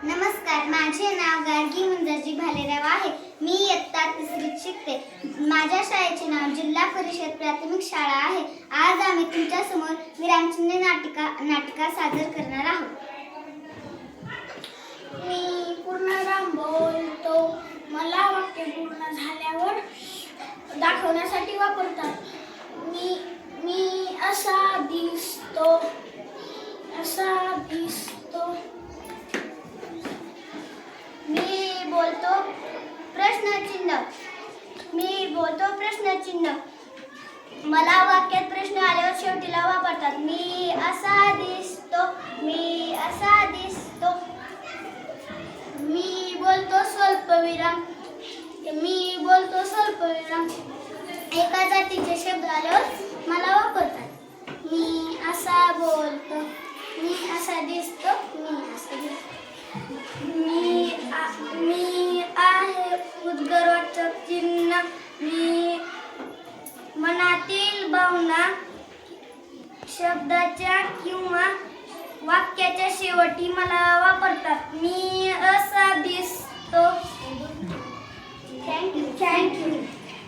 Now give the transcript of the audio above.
नमस्कार, माझे नाव गार्गी मुंजाजी भालेराव आहे. मी इयत्ता 3रीत शिकते. माझ्या शाळेचे नाव जिल्हा परिषद प्राथमिक शाळा आहे. आज आम्ही तुमच्या समोर विरामचिन्ह नाटिका सादर करणार आहोत. मी पूर्णविराम बोलतो. मला वाक्य पूर्ण झाल्यावर दाखवण्यासाठी वापरतात. मी असा दिसतो, असा दिसतो. मी बोलतो प्रश्नचिन्ह. मला वाक्यात प्रश्न आल्यावर शेवटीला वापरतात. मी असा दिसतो, मी असा दिसतो. मी बोलतो स्वल्पविराम. एका जातीचे शब्द आल्यावर मला वापरतात. मी असा बोलतो, मी असा दिसतो, मी असा दिसतो. मी आहे उद्गारवाचक चिन्ह. मी मनातील भावना शब्दाच्या किंवा वाक्याच्या शेवटी मला वापरतात. मी